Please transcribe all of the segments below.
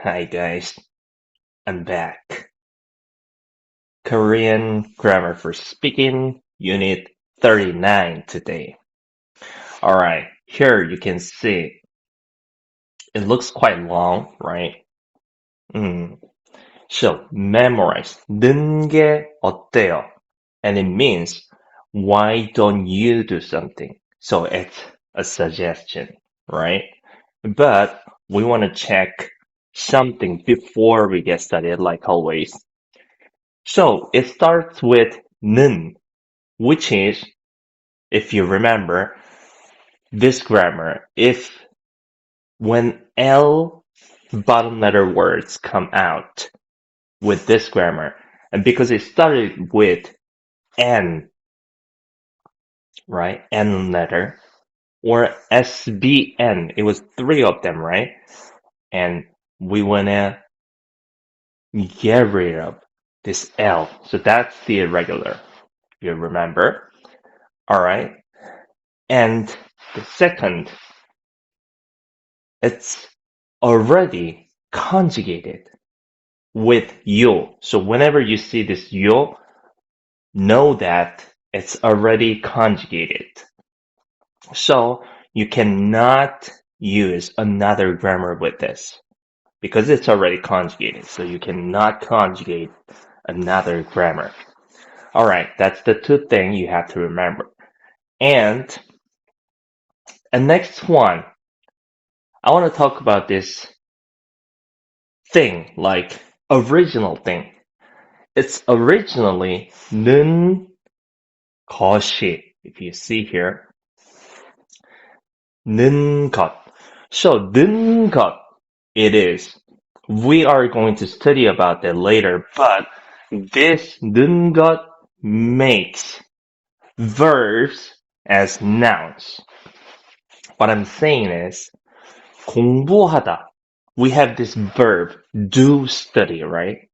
Hi guys, I'm back. Korean Grammar for Speaking, Unit 39 today. Alright, here you can see it looks quite long, right? Mm. So, memorize. 는 게 어때요? And it means, why don't you do something? So it's a suggestion, right? But we want to check something before we get started, like always. So it starts with 는, which is, if you remember, this grammar, if when L bottom letter words come out with this grammar, and because it started with N, right? N letter, or SBN, it was three of them, right? And we wanna get rid of this L. So that's the irregular, you remember? Alright. And the second, it's already conjugated with you. So whenever you see this you, know that it's already conjugated. So you cannot use another grammar with this because it's already conjugated. So you cannot conjugate another grammar. All right, that's the two things you have to remember. And the next one, I want to talk about this thing, like original thing. It's originally 는 것이. If you see here, 는 것. So 는 것, it is. We are going to study about that later, but this 는 것 makes verbs as nouns. What I'm saying is 공부하다. We have this verb do study, right?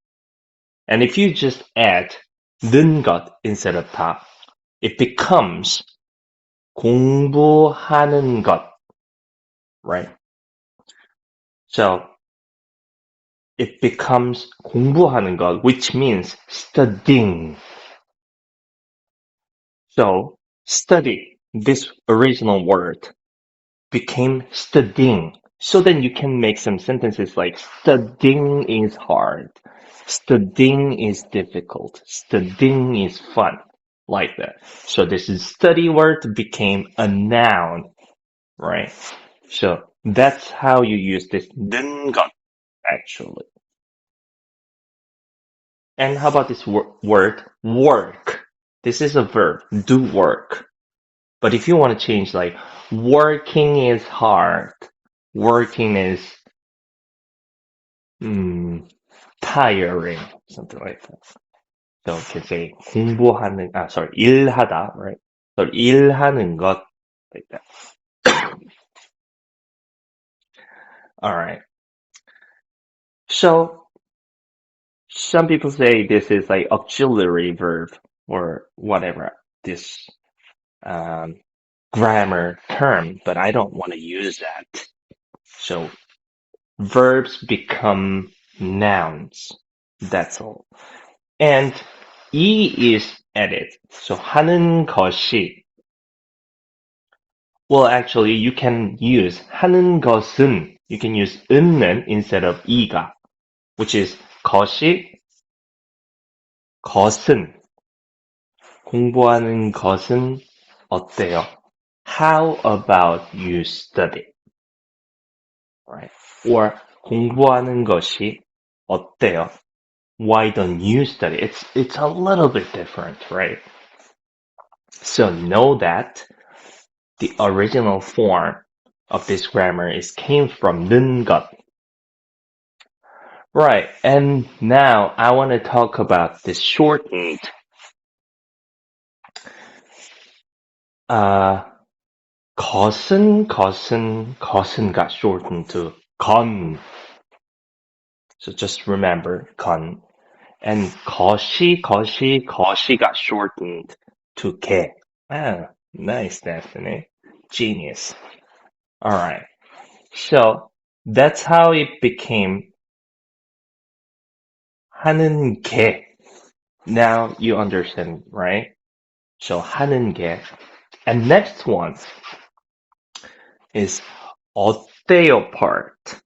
And if you just add 는 것 instead of 다, it becomes 공부하는 것, right? So it becomes 공부하는 것, which means studying. So study, this original word, became studying. So then you can make some sentences like studying is hard, studying is difficult, studying is fun, like that. So this is study word became a noun, right? So that's how you use this 는 것, actually. And how about this word work? This is a verb, do work. But if you want to change like working is hard, working is tiring, something like that. So you can say 일하다, right? So 일하는 것, like that. All right. So some people say this is like auxiliary verb or whatever this grammar term, but I don't want to use that. So verbs become nouns. That's all. And E is added. So 하는 것이. Well, actually, you can use 하는 것은. You can use 은는 instead of 이가, which is 것이, 것은. 공부하는 것은 어때요? How about you study? Right? Or 공부하는 것이 어때요? Why don't you study? It's a little bit different, right? So know that the original form of this grammar came from 는 것. Right, and now I want to talk about this shortened 것은 got shortened to 건. So just remember 건. And 것이 got shortened to 개. Ah, nice, Stephanie. Genius. Alright. So that's how it became 하는 게. Now you understand, right? So 하는 게. And next one is 어때요 part.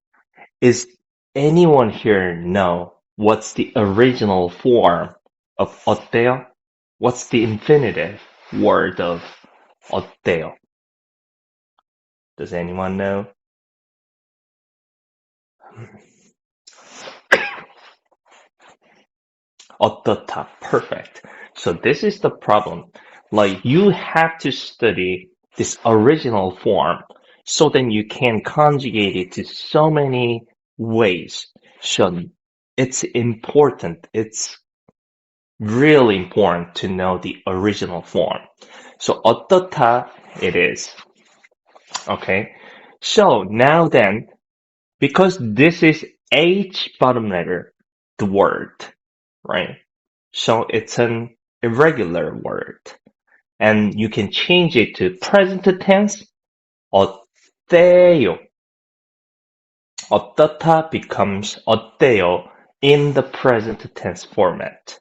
Is anyone here know what's the original form of 어때요? What's the infinitive word of 어때요? Does anyone know? 어떻다. Perfect. So this is the problem. Like you have to study this original form so then you can conjugate it to so many ways. So it's important. It's really important to know the original form. So 어떻다 it is. Okay. So now then, because this is H bottom letter, the word, right? So it's an irregular word. And you can change it to present tense. 어때요? 어떻다 becomes 어때요 in the present tense format.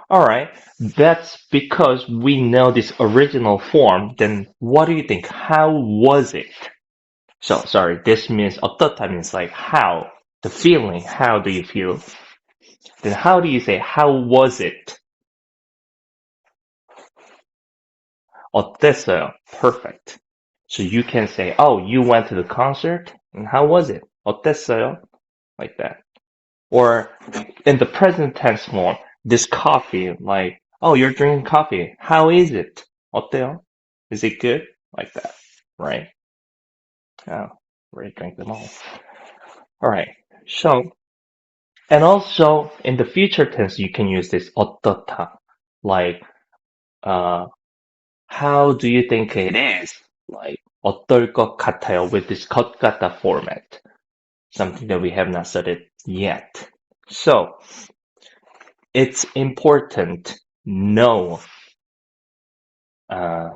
Alright, that's because we know this original form. Then what do you think? How was it? So, sorry, this means 어떻다 means like how, the feeling, how do you feel? Then how do you say how was it? 어땠어요? Perfect. So you can say, oh, you went to the concert and how was it? 어땠어요? Like that. Or in the present tense form, this coffee, like, oh, you're drinking coffee. How is it? 어때요? Is it good? Like that, right? Oh, we drank them all. All right. So, and also in the future tense, you can use this 어떻다, like, how do you think it is? Like, 어떨 것 같아요 with this 것 같다 format. Something that we have not studied yet. So, it's important know uh,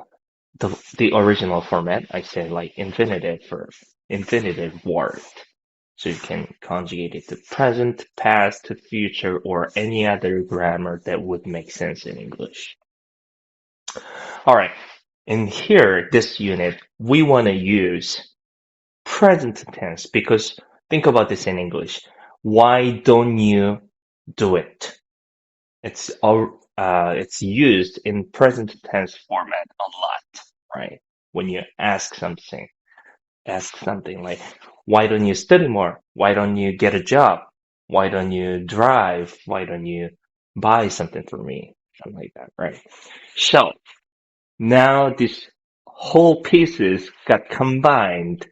the original format. I say like infinitive for infinitive word. So you can conjugate it to present, past, to future, or any other grammar that would make sense in English. All right. In here, this unit, we want to use present tense because think about this in English. Why don't you do it? It's used in present tense format a lot, right? When you ask something like, why don't you study more? Why don't you get a job? Why don't you drive? Why don't you buy something for me? Something like that, right? So now these whole pieces got combined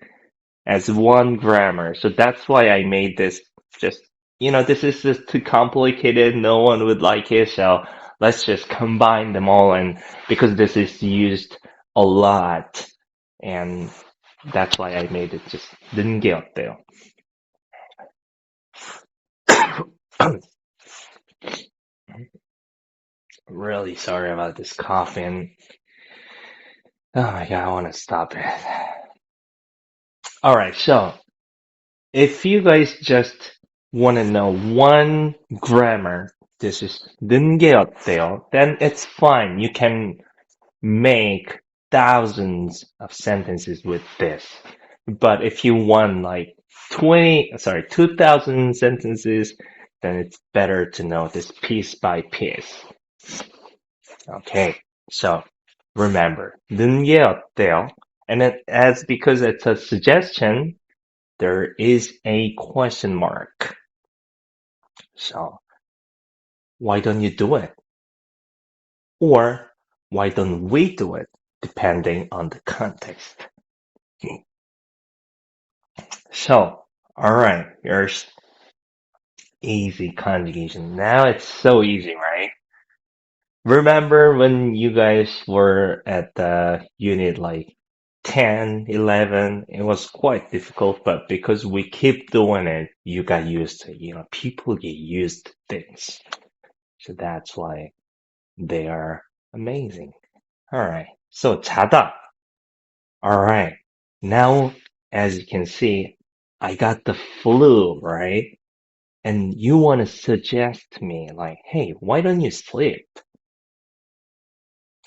as one grammar. So that's why I made this just, this is just too complicated. No one would like it. So let's just combine them all. And because this is used a lot and that's why I made it just didn't get up there. Really sorry about this coughing. Oh my god, I want to stop it. Alright, so if you guys just want to know one grammar, this is 는 게 어때요? Then it's fine. You can make thousands of sentences with this. But if you want like 2,000 sentences, then it's better to know this piece by piece. Okay, so remember, 는 게 어때요? And because it's a suggestion, there is a question mark. So, why don't you do it? Or, why don't we do it? Depending on the context. So, alright, here's easy conjugation. Now it's so easy, right? Remember when you guys were at the unit like 10, 11, it was quite difficult, but because we keep doing it, you got used to it. People get used to things. So that's why they are amazing. Alright, so 자다. Alright, now as you can see, I got the flu, right? and you want to suggest to me like, hey, why don't you sleep?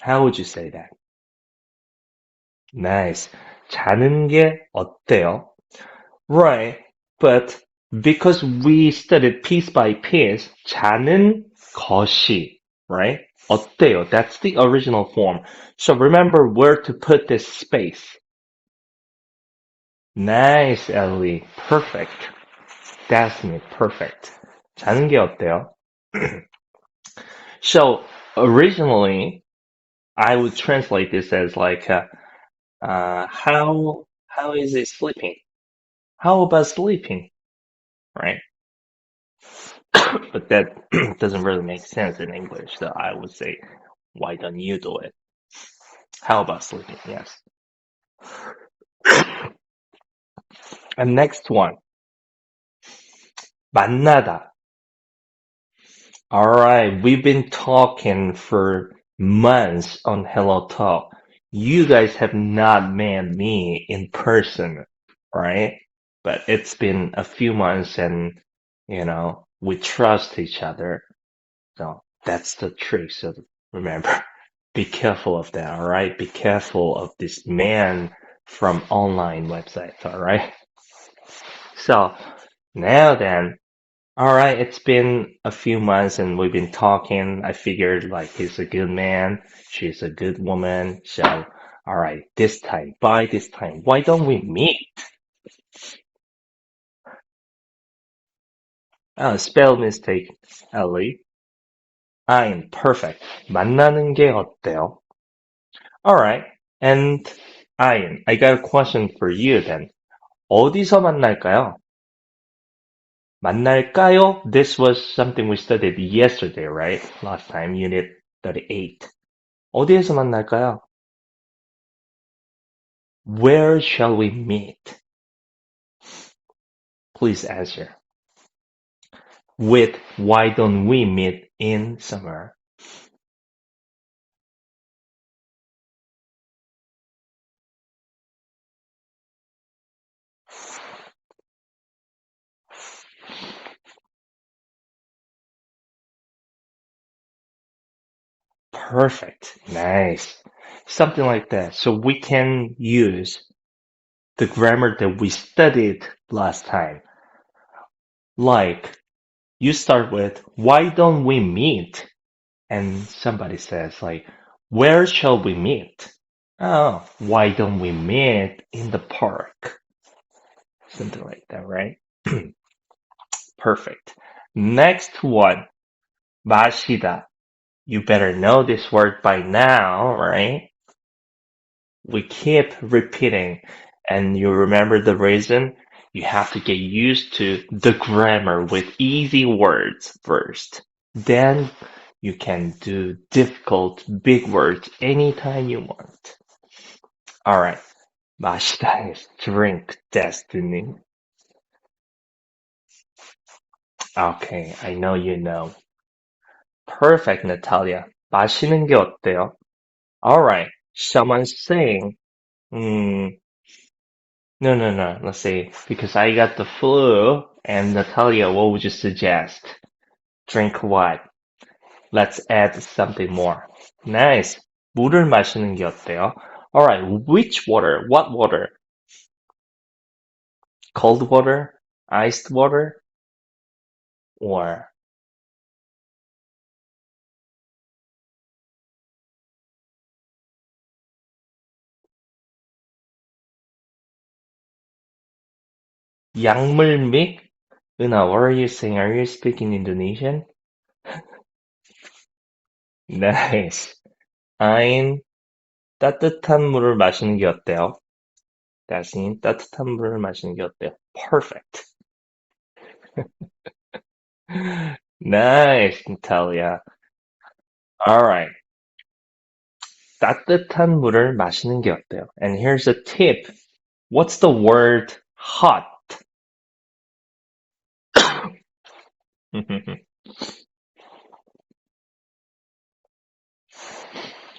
How would you say that? Nice. 자는 게 어때요? Right. But because we studied piece by piece, 자는 것이, right? 어때요? That's the original form. So remember where to put this space. Nice, Ellie. Perfect. That's me. Perfect. 자는 게 어때요? So originally, I would translate this as like, how is it sleeping? How about sleeping? Right? But that doesn't really make sense in English. So I would say, why don't you do it? How about sleeping? Yes. And next one, 만나다. All right, we've been talking for months on Hello Talk. You guys have not met me in person, right? But it's been a few months and, we trust each other. So that's the trick. So remember, be careful of that, all right? Be careful of this man from online websites, all right? So now then, all right, it's been a few months and we've been talking. I figured like he's a good man, she's a good woman. So, all right, by this time, why don't we meet? Spell mistake, Ellie. I'm perfect. 만나는 게 어때요? All right, and I got a question for you then. 어디서 만날까요? 만날까요? This was something we studied yesterday, right? Last time, unit 38. 어디에서 만날까요? Where shall we meet? Please answer. With why don't we meet in summer? Perfect. Nice. Something like that. So we can use the grammar that we studied last time. Like, you start with, why don't we meet? And somebody says, like, where shall we meet? Oh, why don't we meet in the park? Something like that, right? Perfect. Next one, 마시다. You better know this word by now, right? We keep repeating, and you remember the reason? You have to get used to the grammar with easy words first. Then you can do difficult big words anytime you want. Alright, 마시다 is drink, Destiny. Okay, I know you know. Perfect, Natalia. 마시는 게 어때요? Alright, someone's saying, no, no, no, let's see, because I got the flu, and Natalia, what would you suggest? Drink what? Let's add something more. Nice. 물을 마시는 게 어때요? Alright, which water? What water? Cold water? Iced water? Or 양물미? Una, what are you saying? Are you speaking Indonesian? Nice. I'm 따뜻한 물을 마시는 게 어때요? 대신 따뜻한 물을 마시는 게 어때요? Perfect. Nice, Natalia. Alright. 따뜻한 물을 마시는 게 어때요? And here's a tip. What's the word hot?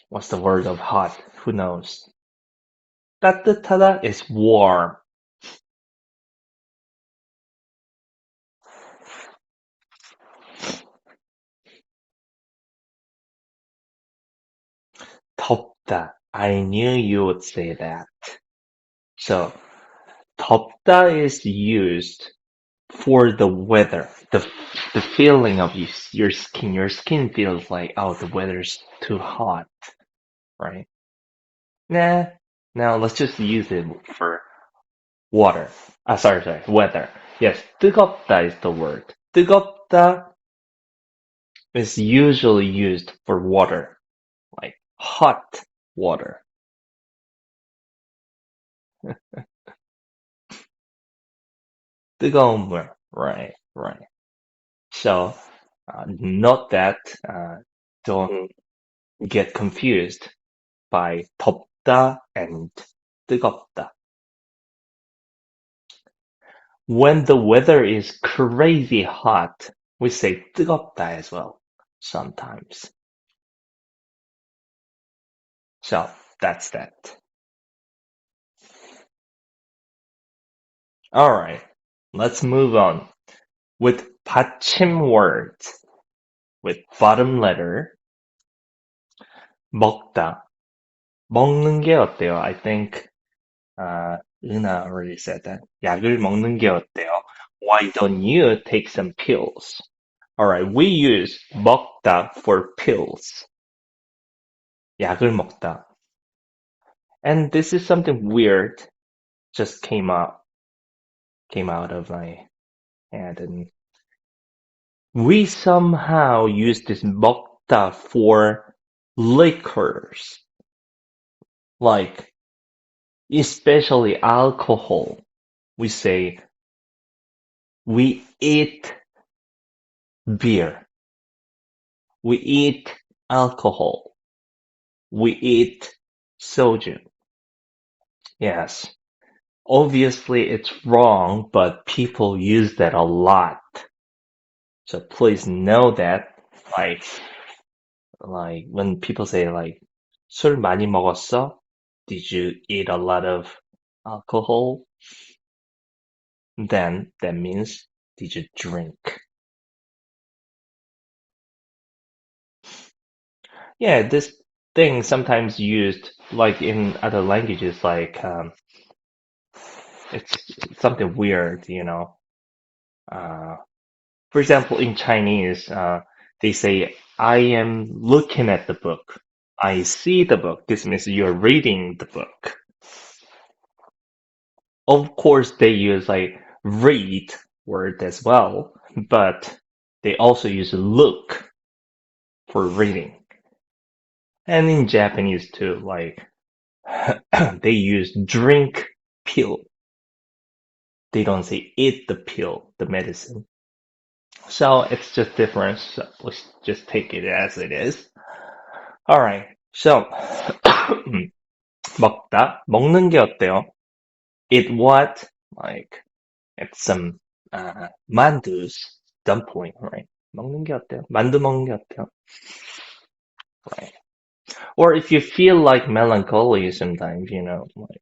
What's the word of hot? Who knows? 따뜻하다 is warm. 덥다. I knew you would say that. So, 덥다 is used for the weather, the feeling of your skin. Your skin feels like, oh, the weather's too hot, right? Nah. Now let's just use it for water. Sorry, weather. Yes, 뜨겁다 is the word. 뜨겁다 is usually used for water, like hot water. 뜨거운 물. Right, right. So, note that, don't get confused by 덥다 and 뜨겁다. When the weather is crazy hot, we say 뜨겁다 as well, sometimes. So, that's that. Alright, let's move on. With 받침 words, with bottom letter, 먹다. 먹는 게 어때요? I think Una already said that. 약을 먹는 게 어때요? Why don't you take some pills? Alright, we use 먹다 for pills. 약을 먹다. And this is something weird just came out of my head, and we somehow use this 먹다 for liquors, like especially alcohol. We say we eat beer, we eat alcohol, we eat soju. Yes, obviously it's wrong, but people use that a lot. So please know that, like when people say like 술 많이 먹었어? Did you eat a lot of alcohol? Then that means did you drink? Yeah, this thing sometimes used like in other languages, like it's something weird, you know. For example, in Chinese, they say, I am looking at the book. I see the book. This means you're reading the book. Of course, they use like read word as well, but they also use look for reading. And in Japanese too, like they use drink pill. They don't say eat the pill, the medicine. So it's just different. So let's just take it as it is. Alright. So 먹다. 먹는 게 어때요? Eat what? Like it's some 만두's dumpling, right? 먹는 게 어때요? 만두 먹는 게 어때요? Right. Or if you feel like melancholy sometimes, you know, like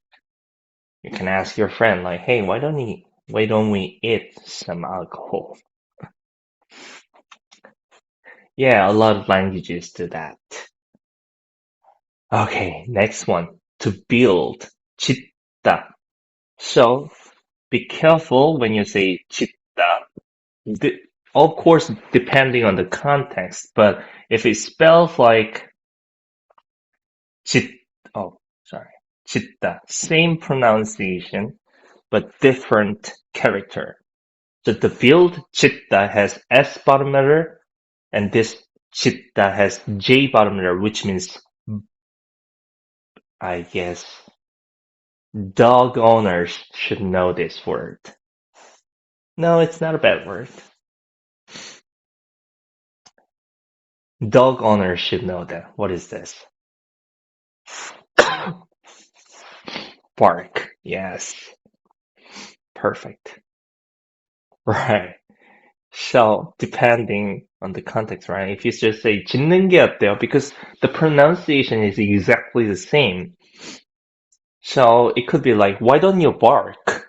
you can ask your friend, like, hey, why don't we eat some alcohol? Yeah, a lot of languages do that. Okay, next one. To build. 짓다. So be careful when you say 짓다. Of course, depending on the context, but if it spells like 짓, oh, sorry, 짓다, same pronunciation, but different character. So the build 짓다 has S bottom letter, and this 짓다 has J bottom letter, which means, I guess, dog owners should know this word. No, it's not a bad word. Dog owners should know that. What is this? Bark. Yes. Perfect. Right. So, depending on the context, right? If you just say 짖는 게 어때요? Because the pronunciation is exactly the same. So, it could be like, why don't you bark?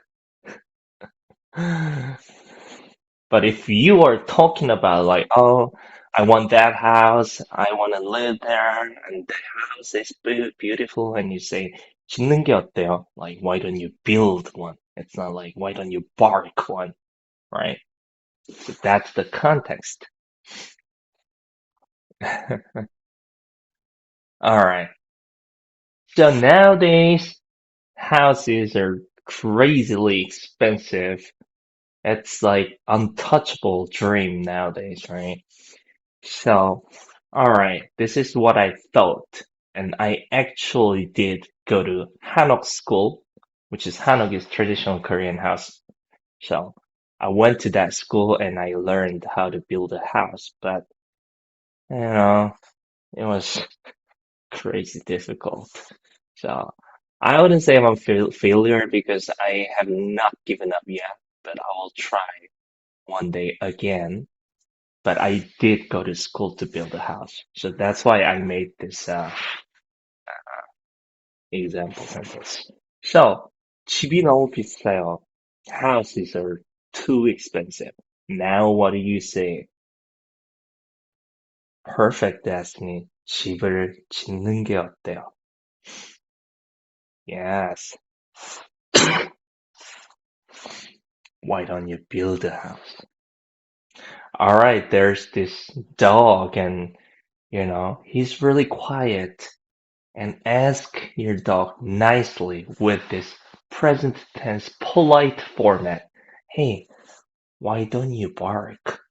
But if you are talking about like, oh, I want that house. I want to live there, and the house is beautiful. And you say, 짓는 게 어때요? Like, why don't you build one? It's not like, why don't you bark one, right? So that's the context. All right. So nowadays, houses are crazily expensive. It's like untouchable dream nowadays, right? So, all right, this is what I thought. And I actually did go to Hanok school, which is Hanok is traditional Korean house. So I went to that school and I learned how to build a house, but you know, it was crazy difficult. So I wouldn't say I'm a failure because I have not given up yet, but I will try one day again. But I did go to school to build a house. So that's why I made this example sentence. So, 집이 너무 비싸요. Houses are too expensive. Now what do you say? Perfect, Destiny. 집을 짓는 게 어때요? Yes. Why don't you build a house? All right, there's this dog and, he's really quiet. And ask your dog nicely with this present tense polite format. Hey, why don't you bark?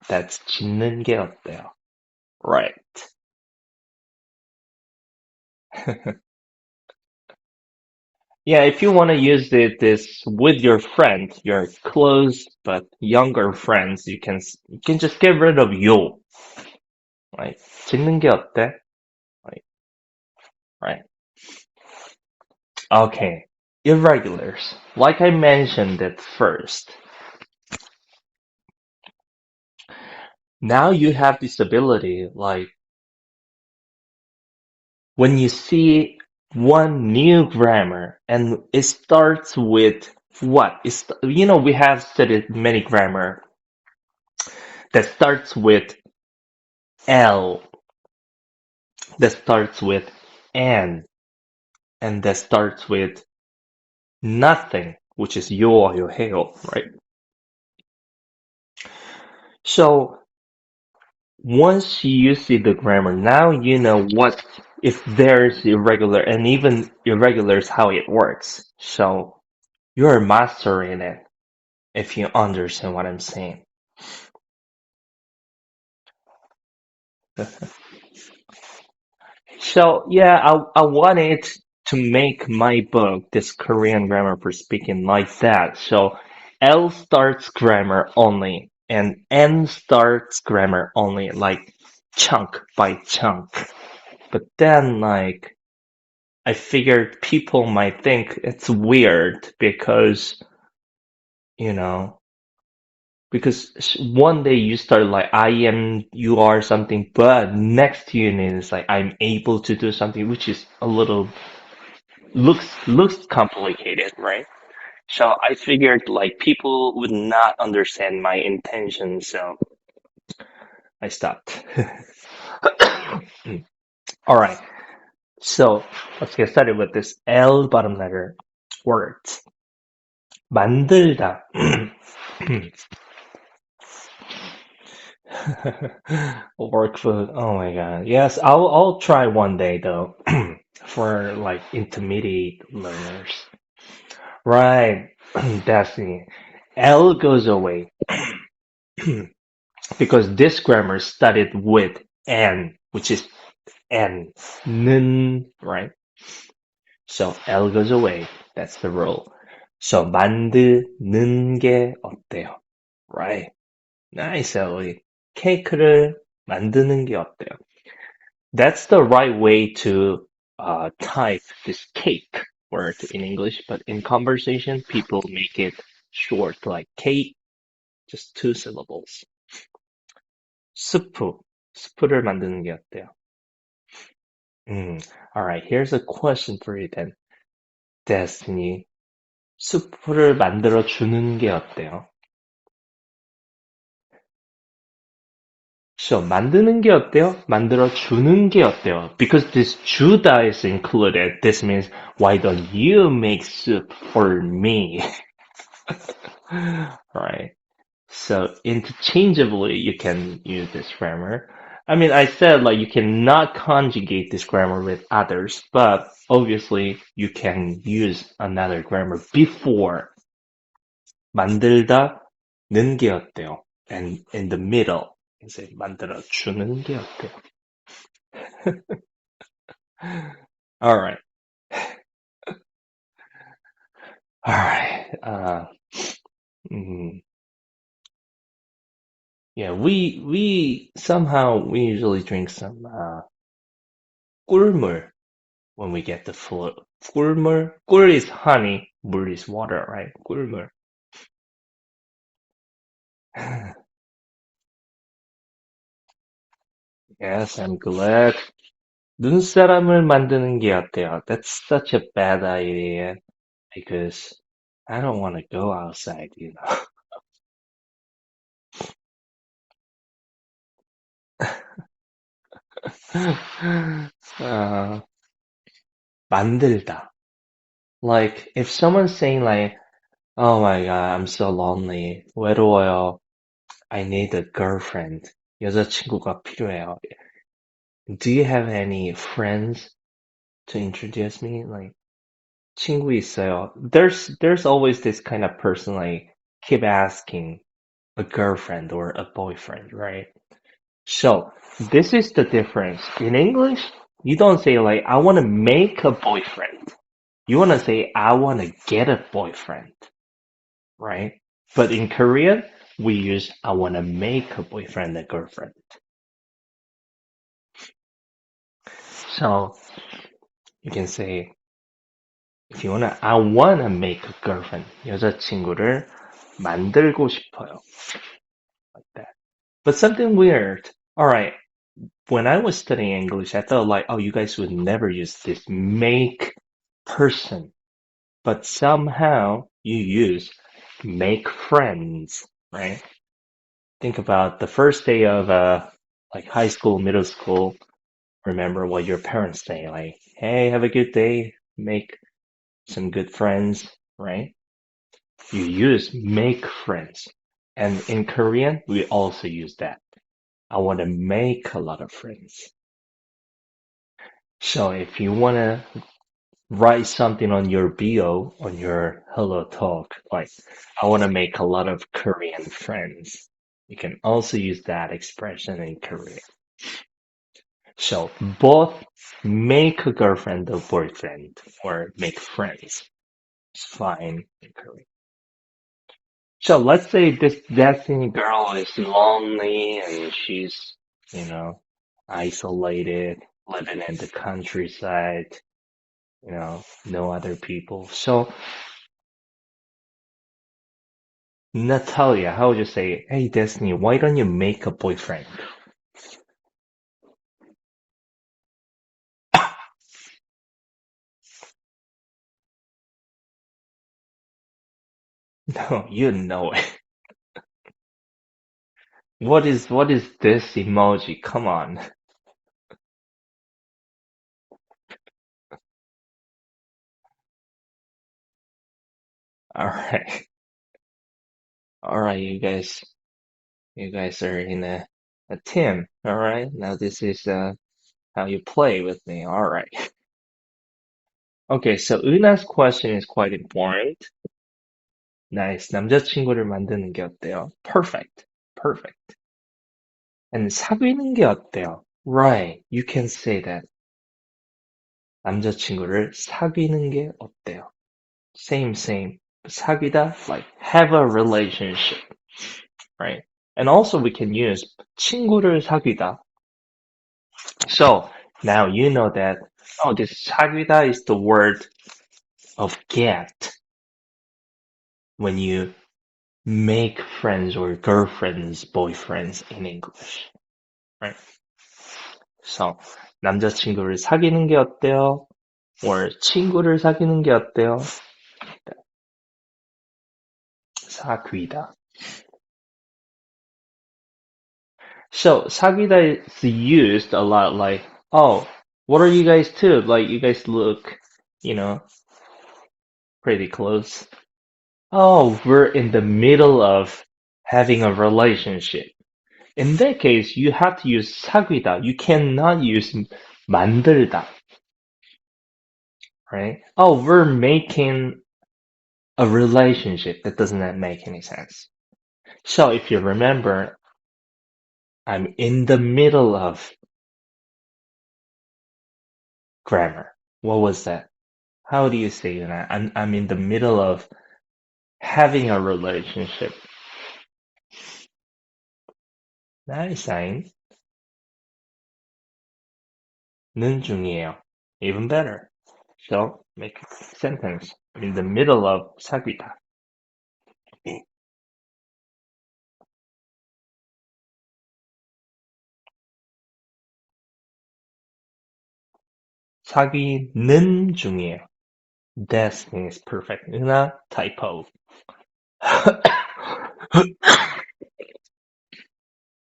That's 짖는 게 어때요? Right. Yeah, if you want to use this with your friend, your close but younger friends, you can just get rid of yo. Right? 짖는 게 어때? Right. Right. Okay. Irregulars. Like I mentioned at first, now you have this ability, like when you see one new grammar and it starts with what? We have studied many grammar that starts with L, that starts with and that starts with nothing, which is yo or yo hail, right? So once you see the grammar, now you know what if there's irregular and even irregulars how it works. So you're mastering it if you understand what I'm saying. So yeah, I wanted to make my book, this Korean grammar for speaking, like that. So L starts grammar only and N starts grammar only, like chunk by chunk. But then I figured people might think it's weird you know, because one day you start like I am, you are something, but next unit is like I'm able to do something, which is a little looks complicated, right? So I figured like people would not understand my intention, so I stopped. All right, so let's get started with this L bottom letter words. 만들다. Work food. Oh my god. Yes, I'll try one day though for like intermediate learners. Right. Destiny. L goes away because this grammar started with N, which is N. 는, right? So L goes away. That's the rule. So 만드는 게 어때요? Right. Nice, Ellie. 케이크를 만드는 게 어때요? That's the right way to type this cake word in English, but in conversation, people make it short, like cake, just two syllables. 스프, 스프를 만드는 게 어때요? Alright, here's a question for you then. Destiny, 수프를 만들어 주는 게 어때요? So, 만드는 게 어때요? 만들어 주는 게 어때요? Because this 주다 is included, this means why don't you make soup for me? Right. So interchangeably, you can use this grammar. I mean, I said like you cannot conjugate this grammar with others, but obviously you can use another grammar before 만들다는 게 어때요? And in the middle, 이제 만들어 주는 게 어때요? All right, all right. Mm, yeah, we somehow we usually drink some 꿀물 when we get the flu. 꿀물, 꿀 is honey, 물 is water, right? 꿀물. Yes, I'm glad. 눈사람을 만드는 게 어때요? That's such a bad idea because I don't want to go outside, you know. 만들다. Like if someone's saying like, "Oh my God, I'm so lonely. 외로워요. I need a girlfriend." 여자친구가 필요해요. Do you have any friends to introduce me? Like 친구 있어요. There's always this kind of person like keep asking a girlfriend or a boyfriend, right? So this is the difference. In English, you don't say like I want to make a boyfriend. You want to say I want to get a boyfriend, right? But in Korean, we use I want to make a boyfriend, a girlfriend. So you can say if you wanna, I wanna make a girlfriend. 여자친구를 만들고 싶어요. Like that. But something weird. Alright, when I was studying English, I thought like, oh, you guys would never use this make person. But somehow you use make friends, right? Think about the first day of like high school, middle school. Remember what your parents say, like, hey, have a good day, make some good friends, right? You use make friends. And in Korean, we also use that. I want to make a lot of friends. So if you want to write something on your bio, on your Hello Talk, like, I want to make a lot of Korean friends. You can also use that expression in Korean. So both make a girlfriend or boyfriend or make friends. It's fine in Korean. So let's say this Destiny girl is lonely and she's, you know, isolated, living in the countryside, no other people. So Natalia, how would you say, hey Destiny, why don't you make a boyfriend? No, you know it. What is this emoji? Come on. All right. All right, you guys are in a team. All right. Now this is how you play with me. All right. Okay, so Una's question is quite important. Nice. 남자친구를 만드는 게 어때요? Perfect. Perfect. And 사귀는 게 어때요? Right. You can say that. 남자친구를 사귀는 게 어때요? Same, same. 사귀다, like have a relationship. Right. And also we can use 친구를 사귀다. So now you know that, oh, this 사귀다 is the word of get when you make friends or girlfriends, boyfriends in English, right? So, 남자친구를 사귀는 게 어때요? or 친구를 사귀는 게 어때요? 사귀다. So 사귀다 is used a lot like, oh, what are you guys to? Like you guys look, you know, pretty close. Oh, we're in the middle of having a relationship. In that case, you have to use 사귀다. You cannot use 만들다, right? Oh, we're making a relationship. That doesn't make any sense. So if you remember, I'm in the middle of grammar. What was that? How do you say that? I'm in the middle of having a relationship. Nice sign. 는 중이에요. Even better. So make a sentence. I'm in the middle of 사귀다. 사귀는 중이에요. Destiny is perfect. 은하 typo.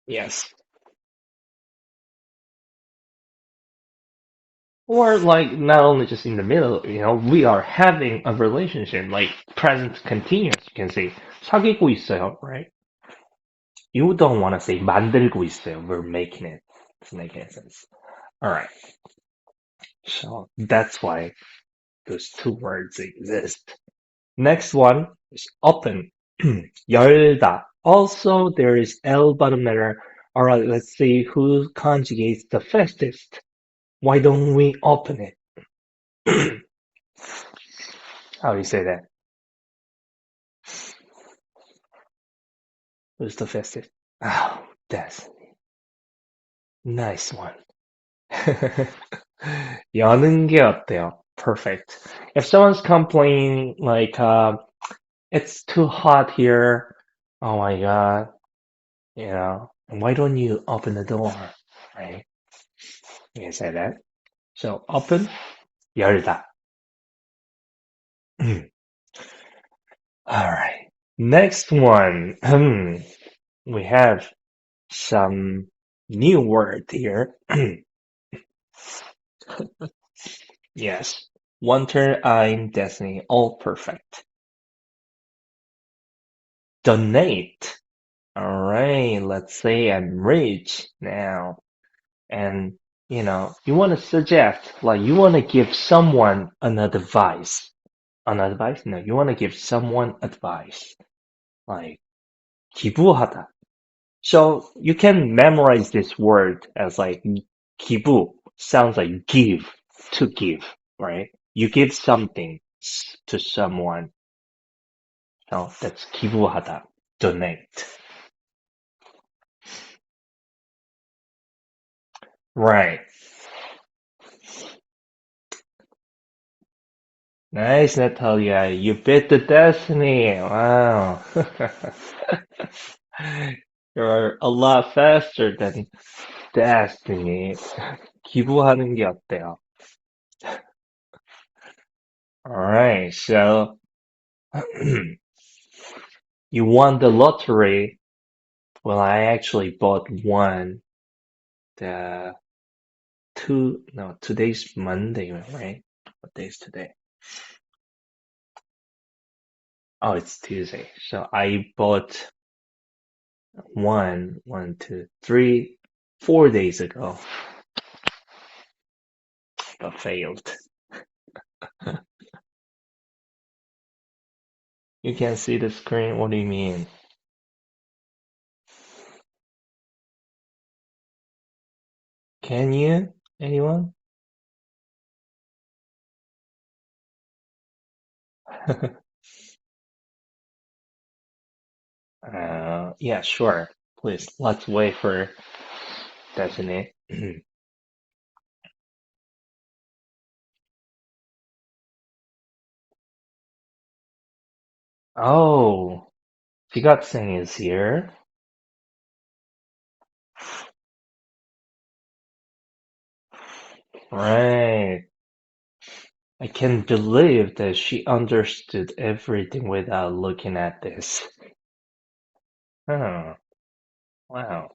Yes. Or like not only just in the middle, we are having a relationship, like present continuous. You can say 사귀고 있어요, right? You don't want to say 만들고 있어요. We're making it. Doesn't make any sense. All right. So that's why those two words exist. Next one is open. 열다. Also, there is L bottom letter. All right, let's see who conjugates the fastest. Why don't we open it? How do you say that? Who's the fastest? Oh, that's nice one. 여는 게 어때요? Perfect. If someone's complaining like, it's too hot here. Oh my God. Why don't you open the door? Right? You can say that. So open, 열다. All right. Next one. We have some new word here. Yes. One turn, I'm Destiny. All perfect. Donate. All right. Let's say I'm rich now. And, you want to suggest, like, you want to give someone an advice. An advice? No, you want to give someone advice. Like, 기부하다. So you can memorize this word as like 기부 sounds like give, to give, right? You give something to someone. So that's 기부하다, donate. Right. Nice, Natalia. You bit the destiny. Wow. You're a lot faster than destiny. 기부하는 게 어때요? Alright, so you won the lottery. Well, I actually bought one. The today's Monday, right? What day is today? Oh, it's Tuesday. So I bought one, two, three, 4 days ago, but failed. You can't see the screen. What do you mean? Can you? Anyone? Yeah, sure. Please, let's wait for Destiny. Oh, Jigatseng is here. Right. I can't believe that she understood everything without looking at this. Oh, wow.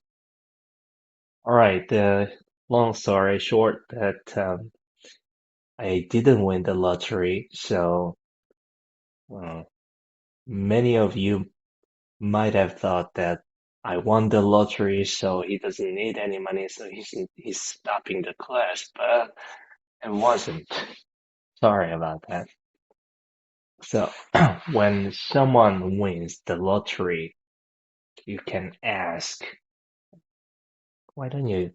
All right, the long story short that I didn't win the lottery, so uh, many of you might have thought that I won the lottery, so he doesn't need any money, so he's stopping the class, but it wasn't. Sorry about that. So when someone wins the lottery, you can ask, why don't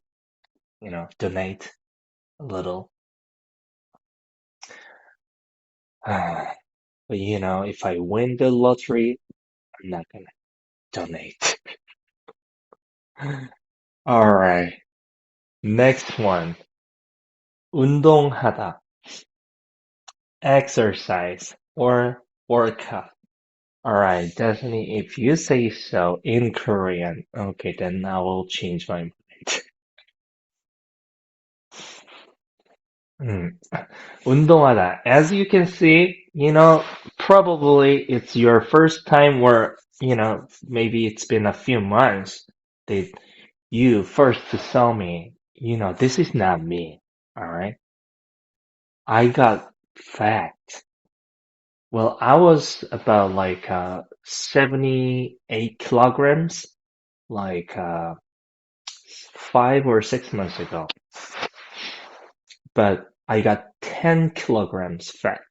donate a little? But if I win the lottery, I'm not gonna donate. All right. Next one. 운동하다, exercise, or workout. All right, Destiny, if you say so in Korean, okay, then I will change my mind. Mm. 운동하다. As you can see, probably it's your first time or, maybe it's been a few months that you first saw me. This is not me. All right. I got fat. Well, I was about like 78 kilograms, like 5 or 6 months ago. But I got 10 kilograms fat.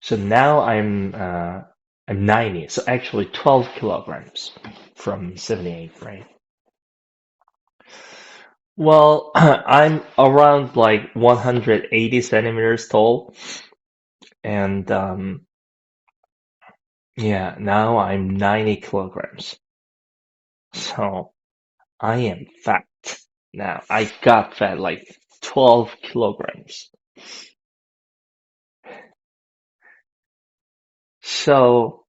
So now I'm 90. So actually 12 kilograms from 78, right? Well, I'm around like 180 centimeters tall, and yeah, now I'm 90 kilograms. So I am fat now. I got fat like 12 kilograms. So,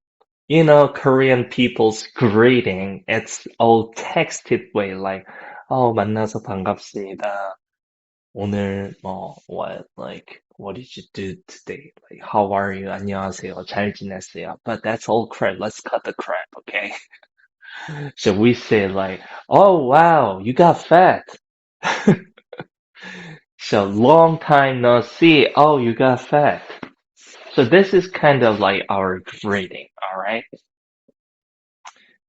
Korean people's greeting, it's all texted way like, 만나서 반갑습니다. 오늘 what did you do today? Like, how are you? 안녕하세요. 잘 지냈어요? But that's all crap. Let's cut the crap, okay? So we say like, oh wow, you got fat. So long time no see. Oh, you got fat. So this is kind of like our grading, all right?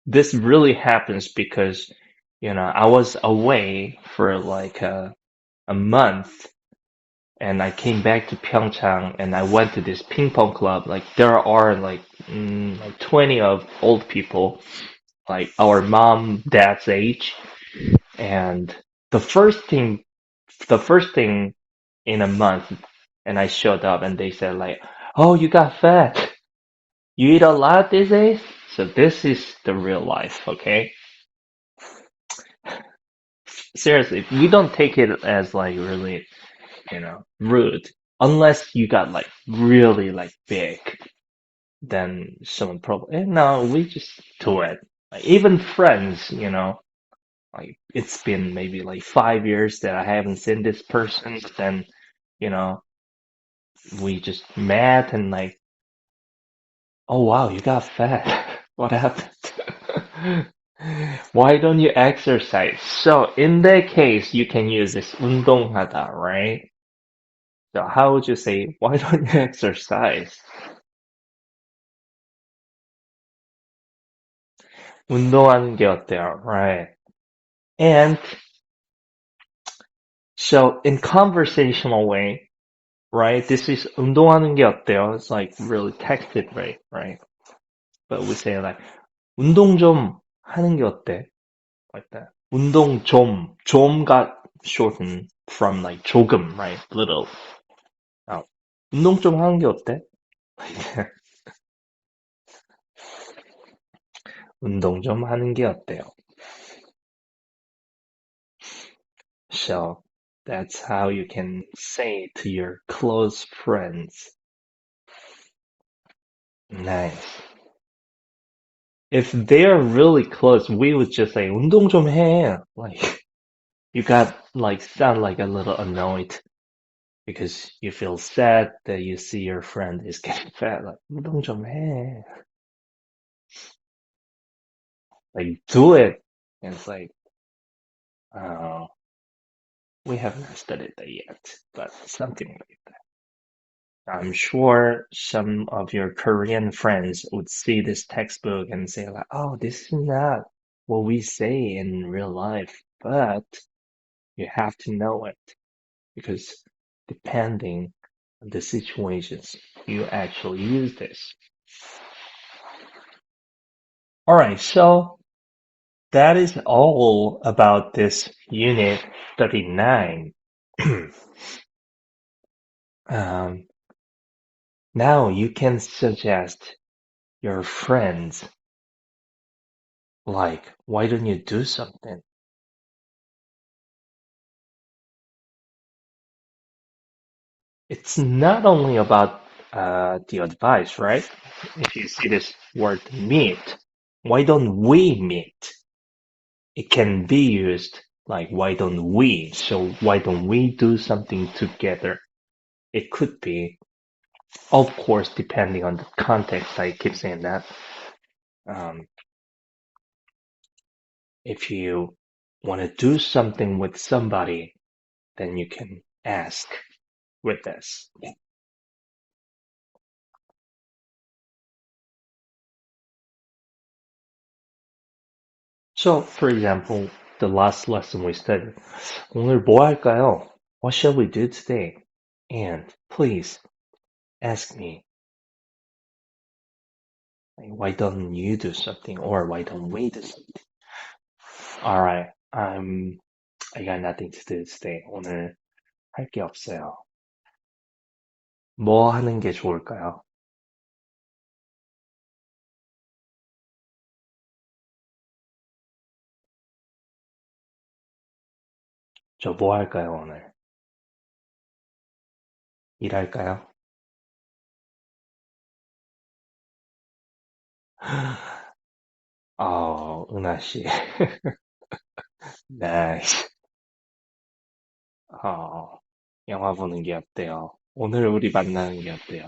This really happens because, I was away for like a month and I came back to Pyeongchang and I went to this ping pong club. Like there are like 20 of old people, like our mom, dad's age. And the first thing, the first thing in a month, and I showed up and they said like, oh, you got fat. You eat a lot these days? So this is the real life, okay? Seriously, we don't take it as like really, rude. Unless you got like really like big, then someone probably, no, we just do it. Like, even friends, like it's been maybe like 5 years that I haven't seen this person, but then, you know, we just met and like, oh wow, you got fat. What happened? Why don't you exercise? So in that case, you can use this 운동하다, right? So how would you say, why don't you exercise? 운동하는 게 어때요? Right. And so in conversational way, right? This is 운동하는 게 어때요? It's like really texted way, right? But we say like 운동 좀 하는 게 어때? Like that. 운동 좀 got shortened from like 조금, right? Little. Now, 운동 좀 하는 게 어때? Like that. 운동 좀 하는 게 어때요? So that's how you can say to your close friends. Nice. If they're really close, we would just say 운동 좀 해. Like you got like sound like a little annoyed because you feel sad that you see your friend is getting fat. Like 운동 좀 해. Like do it. And it's like Uh, we haven't studied that yet, but something like that. I'm sure some of your Korean friends would see this textbook and say like, "Oh, this is not what we say in real life," but you have to know it because depending on the situations, you actually use this. All right, so that is all about this unit 39. um, Now you can suggest your friends, like, why don't you do something? It's not only about the advice, right? If you see this word meet, why don't we meet? It can be used like, why don't we? So why don't we do something together? It could be, of course, depending on the context. I keep saying that. Um, if you want to do something with somebody, then you can ask with this. So, for example, the last lesson we studied, 오늘 뭐 할까요? What shall we do today? And please ask me, like, why don't you do something? Or why don't we do something? Alright, I got nothing to do today. 오늘 할 게 없어요. 뭐 하는 게 좋을까요? 저 뭐 할까요, 오늘? 일할까요? 은하 씨. 나이스. 영화 보는 게 어때요? 오늘 우리 만나는 게 어때요?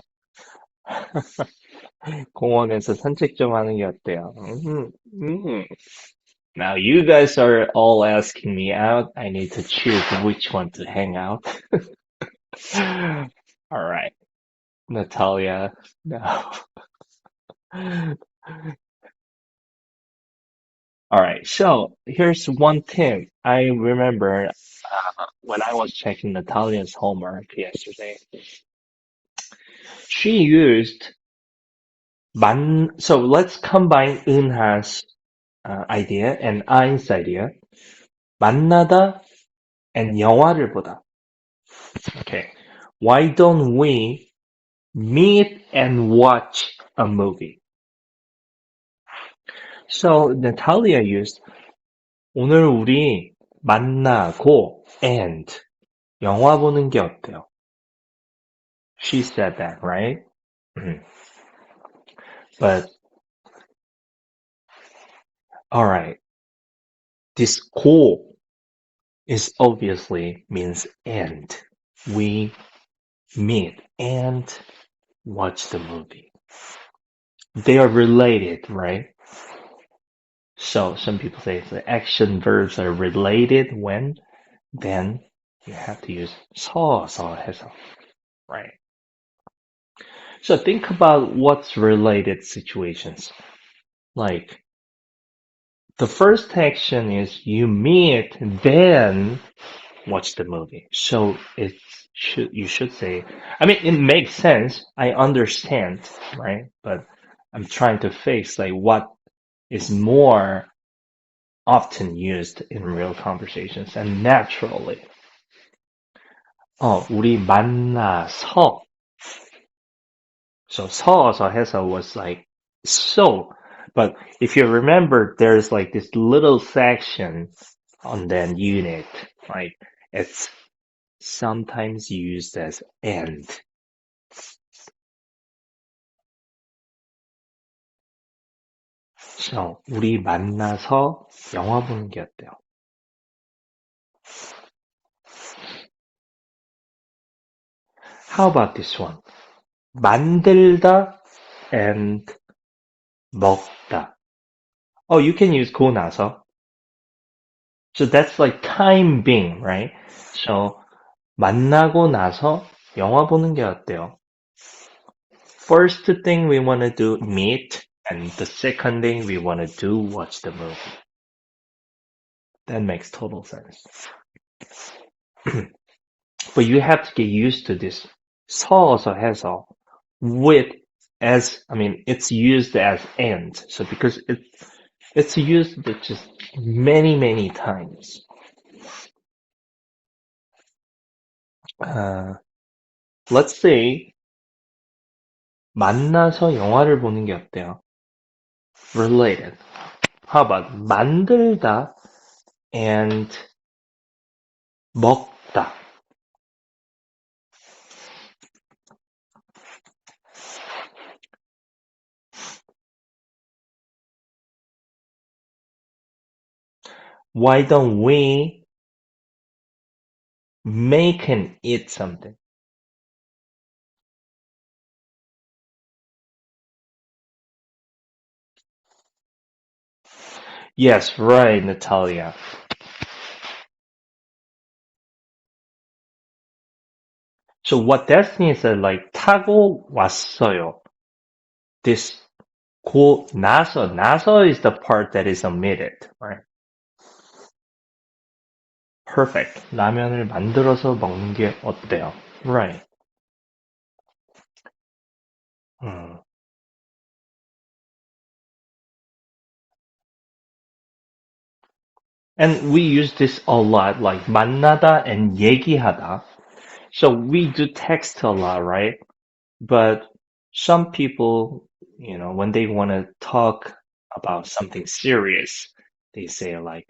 공원에서 산책 좀 하는 게 어때요? Now you guys are all asking me out. I need to choose which one to hang out. All right, Natalia. No. All right. So here's one thing I remember when I was checking Natalia's homework yesterday. She used So let's combine Eunha's idea and Ein's idea. 만나다 and 영화를 보다. Okay. Why don't we meet and watch a movie? So Natalia used 오늘 우리 만나고 and 영화 보는 게 어때요? She said that, right? But all right, this 고 is obviously means and. We meet and watch the movie. They are related, right? So some people say the action verbs are related when, then you have to use 서서 해서, right? So think about what's related situations. Like the first action is you meet, then watch the movie. So you should say, I mean, it makes sense. I understand, right? But I'm trying to fix like what is more often used in real conversations and naturally. 우리 만나서. So 서서 해서 was like so. But if you remember, there's like this little section on the unit, right? It's sometimes used as and. So, 우리 만나서 영화 보는 게 어때요? How about this one? 만들다 and 먹다. Oh, you can use 고 나서. So that's like time being, right? So 만나고 나서 영화 보는 게 어때요? First thing we want to do, meet, and the second thing we want to do, watch the movie. That makes total sense. But you have to get used to this. 서어서 해서 with as I mean it's used as and. So because it's used just many times. Let's say 만나서 영화를 보는 게 어때요? Related. How about 만들다 and 먹다? Why don't we make and eat something? Yes, right, Natalia. So what Destiny said, like 타고 왔어요. This 고 나서 is the part that is omitted, right? Perfect. 라면을 만들어서 먹는 게 어때요? Right. Hmm. And we use this a lot, like 만나다 and 얘기하다. So we do text a lot, right? But some people, when they want to talk about something serious, they say like,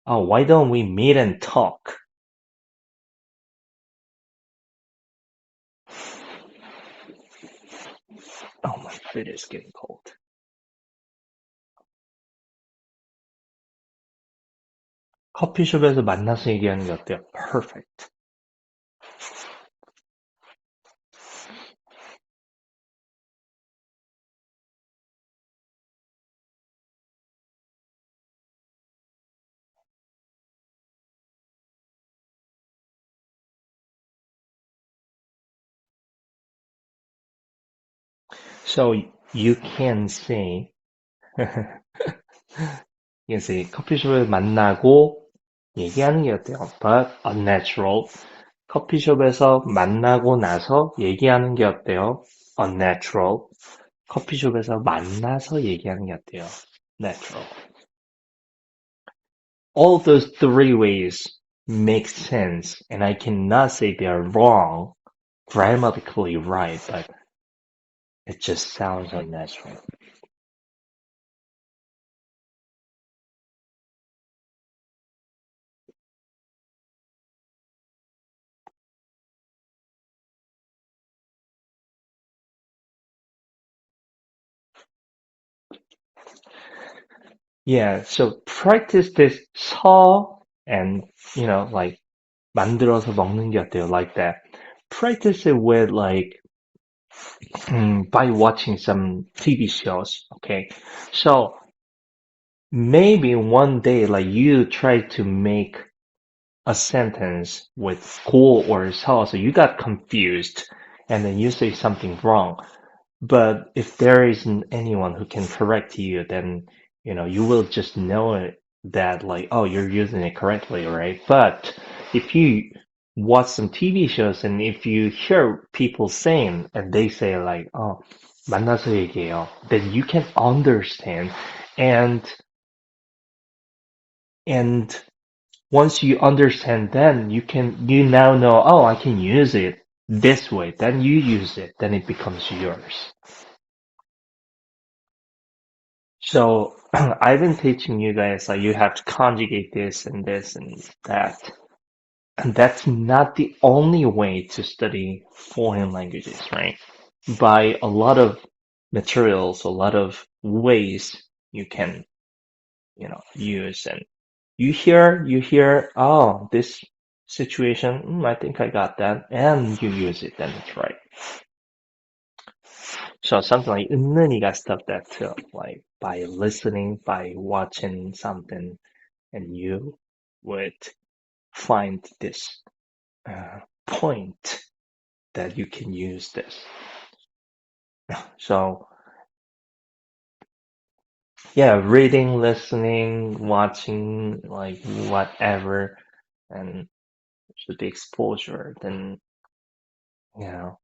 oh, why don't we meet and talk? Oh, my feet is getting cold. 커피숍에서 만나서 얘기하는 게 어때요? Perfect. So you can say, 커피숍에서 만나고 얘기하는 게 어때요? But unnatural. 커피숍에서 만나고 나서 얘기하는 게 어때요? Unnatural. 커피숍에서 만나서 얘기하는 게 어때요? Natural. All those three ways make sense, and I cannot say they are wrong, grammatically right, but it just sounds unnatural. Yeah, so practice this 서 and, like 만들어서 먹는 게 어때요? Like that. Practice it with like by watching some TV shows. Okay, so maybe one day like you try to make a sentence with 고 or 서, so you got confused, and then you say something wrong. But if there isn't anyone who can correct you, then you will just know that like, oh, you're using it correctly, right? But if you watch some TV shows and if you hear people saying and they say like, oh, 만나서 얘기해요, then you can understand and and once you understand, then you now know, oh, I can use it this way. Then you use it, then it becomes yours. So I've been teaching you guys like you have to conjugate this and that. And that's not the only way to study foreign languages, right? By a lot of materials, a lot of ways you can, use. And you hear, oh, this situation, I think I got that. And you use it, then it's right. So something like 은근히가 stuff that too, like by listening, by watching something, and you would find this point that you can use this. So yeah, reading, listening, watching, like whatever, and should be exposure. Then you know,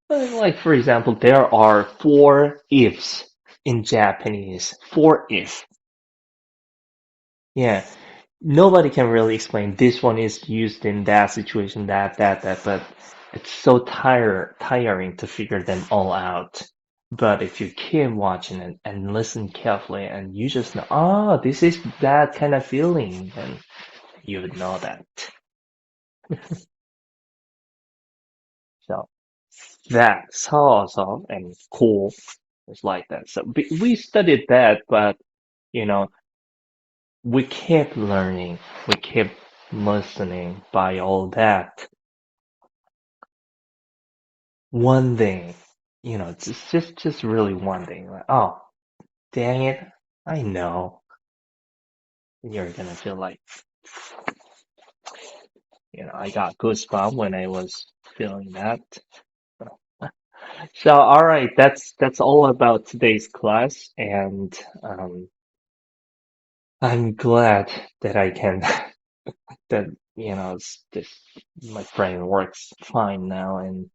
like for example, there are four ifs in Japanese. Four if. Yeah, nobody can really explain this one is used in that situation, that, but it's so tiring to figure them all out. But if you keep watching it and listen carefully and you just know, oh, this is that kind of feeling, then you would know that. So that's awesome and cool. It's like that. So we studied that, but you know, we kept learning, we kept listening by all that. One thing, just really one thing. Like, oh, dang it, I know. You're gonna feel like, I got goosebumps when I was feeling that. So, all right, that's all about today's class, and I'm glad that I can that this my brain works fine now, and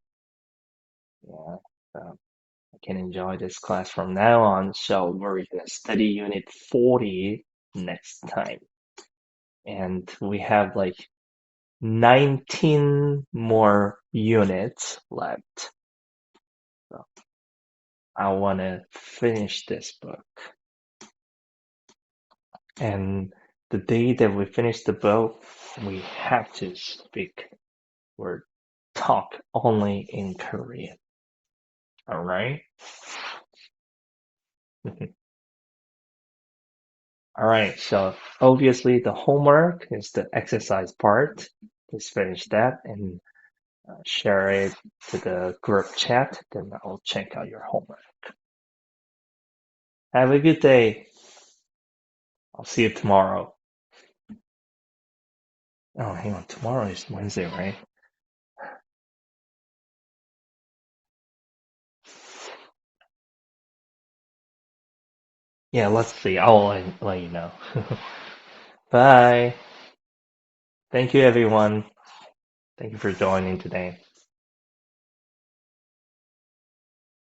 yeah, I can enjoy this class from now on. So we're gonna study Unit 40 next time, and we have like 19 more units left. So I want to finish this book. And the day that we finish the book, we have to speak or talk only in Korean. All right? All right. So obviously the homework is the exercise part. Please finish that and share it to the group chat. Then I'll check out your homework. Have a good day. I'll see you tomorrow. Oh, hang on. Tomorrow is Wednesday, right? Yeah, let's see. I'll let you know. Bye. Thank you, everyone. Thank you for joining today.